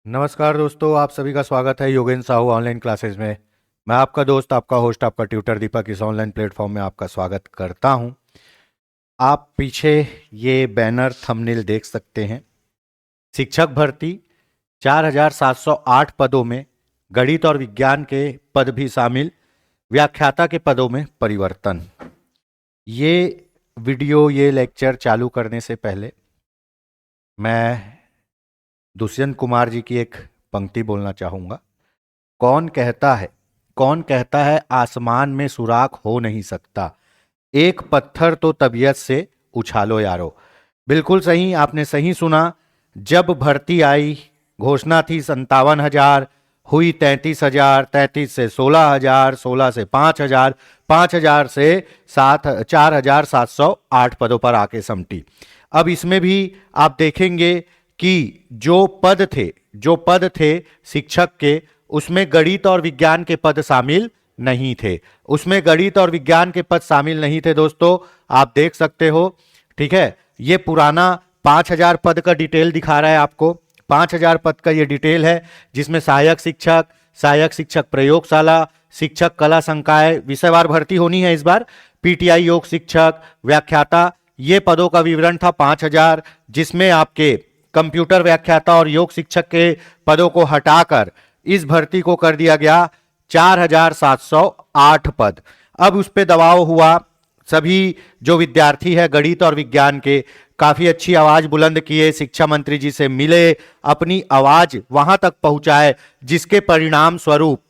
नमस्कार दोस्तों, आप सभी का स्वागत है योगेंद्र साहू ऑनलाइन क्लासेस में। मैं आपका दोस्त, आपका होस्ट, आपका ट्यूटर दीपक इस ऑनलाइन प्लेटफॉर्म में आपका स्वागत करता हूं। आप पीछे ये बैनर थंबनेल देख सकते हैं। शिक्षक भर्ती 4708 पदों में गणित और विज्ञान के पद भी शामिल, व्याख्याता के पदों में परिवर्तन। ये वीडियो, ये लेक्चर चालू करने से पहले मैं दुष्यंत कुमार जी की एक पंक्ति बोलना चाहूंगा। कौन कहता है आसमान में सुराख हो नहीं सकता, एक पत्थर तो तबीयत से उछालो यारो। बिल्कुल सही, आपने सही सुना। जब भर्ती आई, घोषणा थी 57,000, हुई 33,000, 33 से 16,000, 16 से 5,000, 5,000 से 4,708 पदों पर आके समटी। अब इसमें भी आप देखेंगे कि जो पद थे शिक्षक के, उसमें गणित और विज्ञान के पद शामिल नहीं थे। उसमें गणित और विज्ञान के पद शामिल नहीं थे दोस्तों, आप देख सकते हो। ठीक है, ये पुराना 5,000 पद का डिटेल दिखा रहा है आपको। 5,000 पद का ये डिटेल है, जिसमें सहायक शिक्षक प्रयोगशाला, शिक्षक कला संकाय, विषयवार भर्ती होनी है इस बार, पीटीआई योग शिक्षक, व्याख्याता, ये पदों का विवरण था 5,000, जिसमें आपके कंप्यूटर व्याख्याता और योग शिक्षक के पदों को हटाकर इस भर्ती को कर दिया गया 4,708 पद। अब उस पर दबाव हुआ। सभी जो विद्यार्थी है गणित और विज्ञान के, काफी अच्छी आवाज बुलंद किए, शिक्षा मंत्री जी से मिले, अपनी आवाज वहां तक पहुंचाए, जिसके परिणाम स्वरूप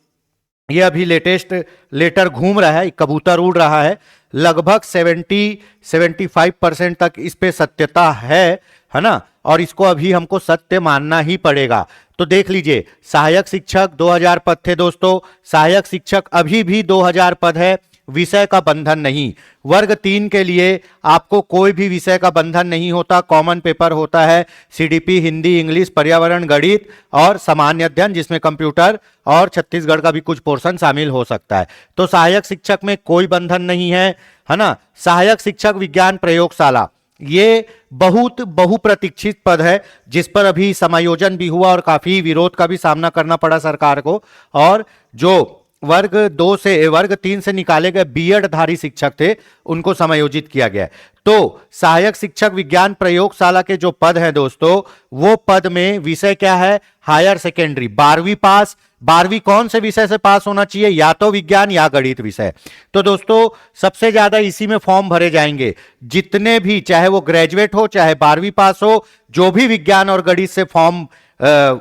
ये अभी लेटेस्ट लेटर घूम रहा है, कबूतर उड़ रहा है। लगभग 70-75% तक इस पे सत्यता है ना, और इसको अभी हमको सत्य मानना ही पड़ेगा। तो देख लीजिए, सहायक शिक्षक 2,000 पद थे दोस्तों। सहायक शिक्षक अभी भी 2,000 पद है, विषय का बंधन नहीं। वर्ग 3 के लिए आपको कोई भी विषय का बंधन नहीं होता, कॉमन पेपर होता है, सीडीपी, हिंदी, इंग्लिश, पर्यावरण, गणित और सामान्य अध्ययन, जिसमें कंप्यूटर और छत्तीसगढ़ का भी कुछ पोर्शन शामिल हो सकता है। तो सहायक शिक्षक में कोई बंधन नहीं है ना। सहायक शिक्षक विज्ञान प्रयोगशाला, ये बहुत बहुप्रतीक्षित पद है, जिस पर अभी समायोजन भी हुआ और काफी विरोध का भी सामना करना पड़ा सरकार को। और जो वर्ग 3 से निकाले गए बीएड धारी शिक्षक थे, उनको समायोजित किया गया। तो सहायक शिक्षक विज्ञान प्रयोगशाला के जो पद हैं दोस्तों, वो पद में विषय क्या है? हायर सेकेंडरी, 12वीं पास। 12वीं कौन से विषय से पास होना चाहिए? या तो विज्ञान या गणित विषय। तो दोस्तों सबसे ज्यादा इसी में फॉर्म भरे जाएंगे। जितने भी, चाहे वो ग्रेजुएट हो, चाहे 12वीं पास हो, जो भी विज्ञान और गणित से फॉर्म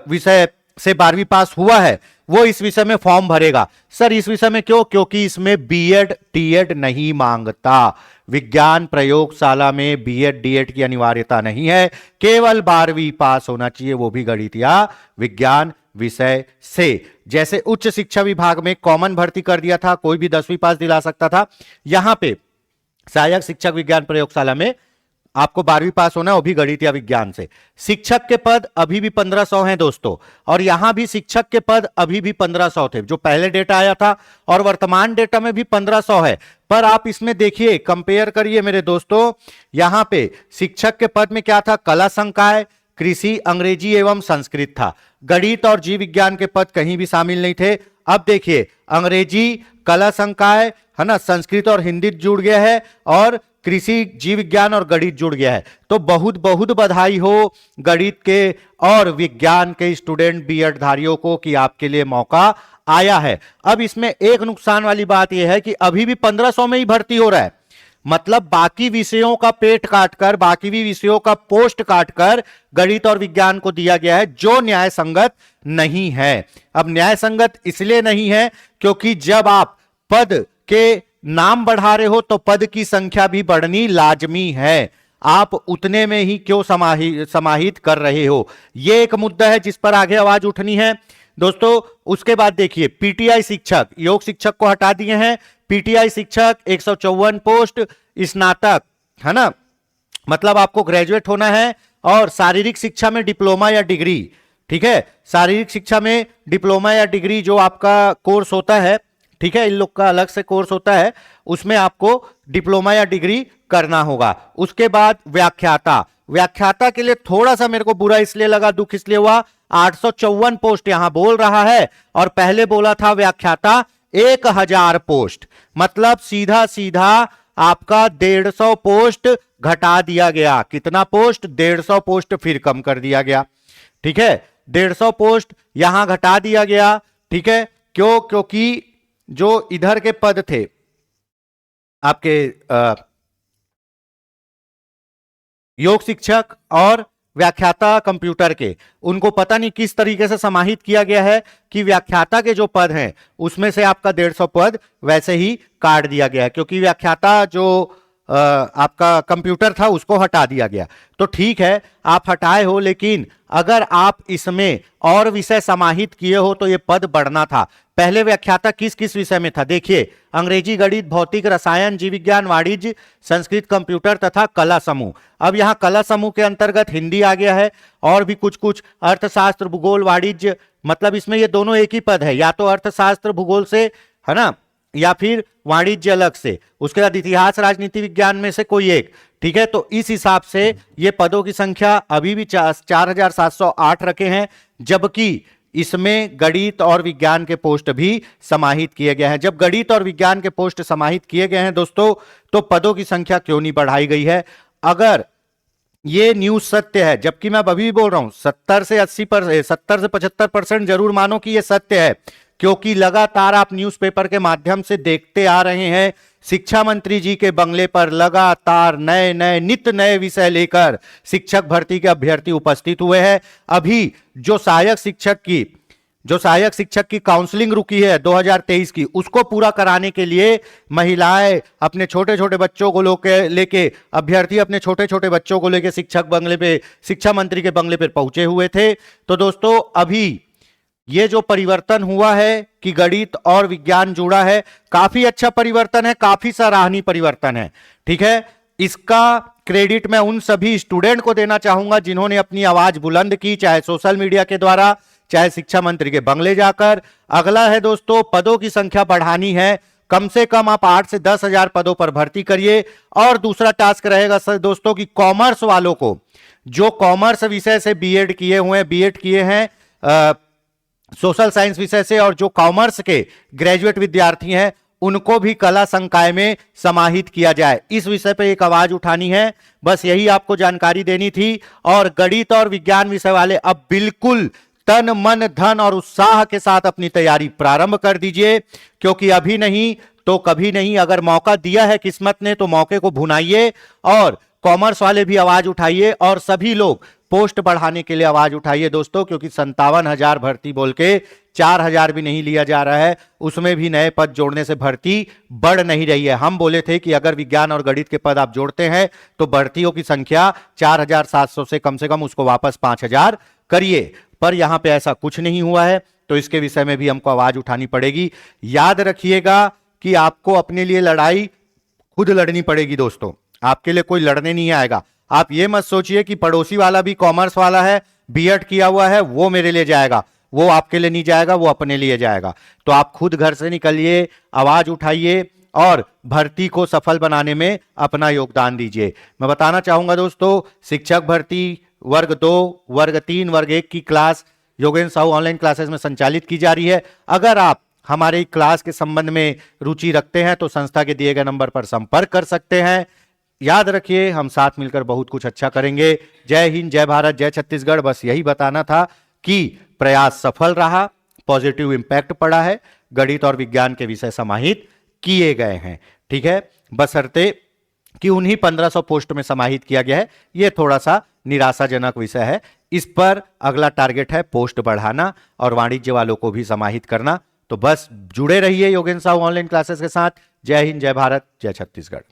विषय से 12वीं पास हुआ है, वो इस विषय में फॉर्म भरेगा। सर इस विषय में क्यों? क्योंकि इसमें बीएड टीएड नहीं मांगता। विज्ञान प्रयोगशाला में बीएड डीएड की अनिवार्यता नहीं है, केवल 12वीं पास होना चाहिए, वो भी गणित या विज्ञान विषय से। जैसे उच्च शिक्षा विभाग में कॉमन भर्ती कर दिया था, कोई भी 10वीं पास दिला सकता था, यहां पे सहायक शिक्षक विज्ञान प्रयोगशाला में आपको 12वीं पास होना है, वो भी गणित या विज्ञान से। शिक्षक के पद अभी भी 1,500 हैं दोस्तों, और यहां भी शिक्षक के पद अभी भी 1,500 थे, जो पहले डेटा आया था, और वर्तमान डेटा में भी 1,500 है। पर आप इसमें देखिए, कंपेयर करिए मेरे दोस्तों, यहां पे शिक्षक के पद में क्या था? कला संकाय, कृषि, अंग्रेजी एवं संस्कृत था। गणित और जीव विज्ञान के पद कहीं भी शामिल नहीं थे। अब देखिए, अंग्रेजी, कला संकाय है ना, संस्कृत और हिंदी जुड़ गया है, और कृषि, जीव विज्ञान और गणित जुड़ गया है। तो बहुत बहुत बधाई हो गणित के और विज्ञान के स्टूडेंट बीएड धारियों को कि आपके लिए मौका आया है। अब इसमें एक नुकसान वाली बात यह है कि अभी भी 1,500 में ही भर्ती हो रहा है। मतलब बाकी विषयों का पेट काटकर, बाकी भी विषयों का पोस्ट काटकर गणित और विज्ञान को दिया गया है, जो न्याय संगत नहीं है। अब न्याय संगत इसलिए नहीं है क्योंकि जब आप पद के नाम बढ़ा रहे हो तो पद की संख्या भी बढ़नी लाजमी है। आप उतने में ही क्यों समाहित कर रहे हो? यह एक मुद्दा है जिस पर आगे आवाज उठनी है दोस्तों। उसके बाद देखिए, पीटीआई शिक्षक, योग शिक्षक को हटा दिए हैं, पीटीआई शिक्षक 154 पोस्ट, स्नातक है ना, मतलब आपको ग्रेजुएट होना है, और शारीरिक शिक्षा में डिप्लोमा या डिग्री। ठीक है, शारीरिक शिक्षा में डिप्लोमा या डिग्री जो आपका कोर्स होता है, ठीक है, इन लोग का अलग से कोर्स होता है, उसमें आपको डिप्लोमा या डिग्री करना होगा। उसके बाद व्याख्याता, व्याख्याता के लिए थोड़ा सा मेरे को बुरा इसलिए लगा, दुख इसलिए हुआ, 854 पोस्ट यहां बोल रहा है, और पहले बोला था व्याख्याता 1000 पोस्ट, मतलब सीधा सीधा आपका 150 पोस्ट घटा दिया गया। कितना पोस्ट? 150 पोस्ट फिर कम कर दिया गया। ठीक है, 150 पोस्ट यहां घटा दिया गया। ठीक है, क्यों? क्योंकि जो इधर के पद थे आपके योग शिक्षक और व्याख्याता कंप्यूटर के, उनको पता नहीं किस तरीके से समाहित किया गया है कि व्याख्याता के जो पद हैं उसमें से आपका 150 पद वैसे ही काट दिया गया है, क्योंकि व्याख्याता जो आपका कंप्यूटर था उसको हटा दिया गया। तो ठीक है, आप हटाए हो, लेकिन अगर आप इसमें और विषय समाहित किए हो तो यह पद बढ़ना था। पहले व्याख्याता किस किस विषय में था? देखिए, अंग्रेजी, गणित, भौतिक, रसायन, जीव विज्ञान, वाणिज्य, संस्कृत, कंप्यूटर तथा कला समूह। अब यहां कला समूह के अंतर्गत हिंदी आ गया है, और भी कुछ कुछ, अर्थशास्त्र, भूगोल, वाणिज्य, मतलब इसमें ये दोनों एक ही पद है, या तो अर्थशास्त्र भूगोल से, है ना, या फिर वाणिज्य अलग से, उसके बाद इतिहास राजनीति विज्ञान में से कोई एक। ठीक है, तो इस हिसाब से ये पदों की संख्या अभी भी 4708 रखे हैं, जबकि इसमें गणित और विज्ञान के पोस्ट भी समाहित किए गए हैं। जब गणित और विज्ञान के पोस्ट समाहित किए गए हैं दोस्तों, तो पदों की संख्या क्यों नहीं बढ़ाई गई है? अगर ये न्यूज सत्य है, जबकि मैं अभी भी बोल रहा हूं 70 से 75% जरूर मानो कि ये सत्य है, क्योंकि लगातार आप न्यूज़पेपर के माध्यम से देखते आ रहे हैं, शिक्षा मंत्री जी के बंगले पर लगातार नए नए नित्य नए विषय लेकर शिक्षक भर्ती के अभ्यर्थी उपस्थित हुए हैं। अभी जो सहायक शिक्षक की काउंसलिंग रुकी है 2023 की, उसको पूरा कराने के लिए महिलाएं अपने छोटे छोटे बच्चों को लेके अभ्यर्थी अपने छोटे छोटे बच्चों को लेके शिक्षा मंत्री के बंगले पर पहुंचे हुए थे। तो दोस्तों, अभी ये जो परिवर्तन हुआ है कि गणित और विज्ञान जुड़ा है, काफी अच्छा परिवर्तन है, काफी सराहनीय परिवर्तन है। ठीक है, इसका क्रेडिट मैं उन सभी स्टूडेंट को देना चाहूंगा जिन्होंने अपनी आवाज बुलंद की, चाहे सोशल मीडिया के द्वारा, चाहे शिक्षा मंत्री के बंगले जाकर। अगला है दोस्तों, पदों की संख्या बढ़ानी है, कम से कम आप 8 से 10,000 पदों पर भर्ती करिए। और दूसरा टास्क रहेगा सर दोस्तों कि कॉमर्स वालों को, जो कॉमर्स विषय से बीएड किए हैं सोशल साइंस विषय से, और जो कॉमर्स के ग्रेजुएट विद्यार्थी हैं उनको भी कला संकाय में समाहित किया जाए। इस विषय पे एक आवाज उठानी है, बस यही आपको जानकारी देनी थी। और गणित और विज्ञान विषय वाले अब बिल्कुल तन मन धन और उत्साह के साथ अपनी तैयारी प्रारंभ कर दीजिए, क्योंकि अभी नहीं तो कभी नहीं। अगर मौका दिया है किस्मत ने तो मौके को भुनाइए, और कॉमर्स वाले भी आवाज उठाइए, और सभी लोग पोस्ट बढ़ाने के लिए आवाज उठाइए दोस्तों, क्योंकि 57,000 भर्ती बोल के 4,000 भी नहीं लिया जा रहा है, उसमें भी नए पद जोड़ने से भर्ती बढ़ नहीं रही है। हम बोले थे कि अगर विज्ञान और गणित के पद आप जोड़ते हैं तो भर्तियों की संख्या 4,700 से कम उसको वापस 5,000 करिए, पर यहां पे ऐसा कुछ नहीं हुआ है, तो इसके विषय में भी हमको आवाज उठानी पड़ेगी। याद रखिएगा कि आपको अपने लिए लड़ाई खुद लड़नी पड़ेगी दोस्तों, आपके लिए कोई लड़ने नहीं आएगा। आप ये मत सोचिए कि पड़ोसी वाला भी कॉमर्स वाला है, बीएड किया हुआ है, वो मेरे लिए जाएगा, वो आपके लिए नहीं जाएगा, वो अपने लिए जाएगा। तो आप खुद घर से निकलिए, आवाज उठाइए और भर्ती को सफल बनाने में अपना योगदान दीजिए। मैं बताना चाहूंगा दोस्तों, शिक्षक भर्ती वर्ग 2, वर्ग 3, वर्ग 1 की class Yogendra Sahu online classes में संचालित की जा रही है। अगर आप हमारे क्लास के संबंध में रुचि रखते हैं तो संस्था के दिए गए नंबर पर संपर्क कर सकते हैं। याद रखिए, हम साथ मिलकर बहुत कुछ अच्छा करेंगे। जय हिंद, जय भारत, जय छत्तीसगढ़। बस यही बताना था कि प्रयास सफल रहा, पॉजिटिव इंपैक्ट पड़ा है, गणित और विज्ञान के विषय समाहित किए गए हैं। ठीक है, बशर्ते कि उन्हीं 1500 पोस्ट में समाहित किया गया है, यह थोड़ा सा निराशाजनक विषय है। इस पर अगला टारगेट है पोस्ट बढ़ाना और वाणिज्य वालों को भी समाहित करना। तो बस जुड़े रहिए योगेंद्र साहू ऑनलाइन क्लासेस के साथ। जय हिंद, जय भारत, जय छत्तीसगढ़।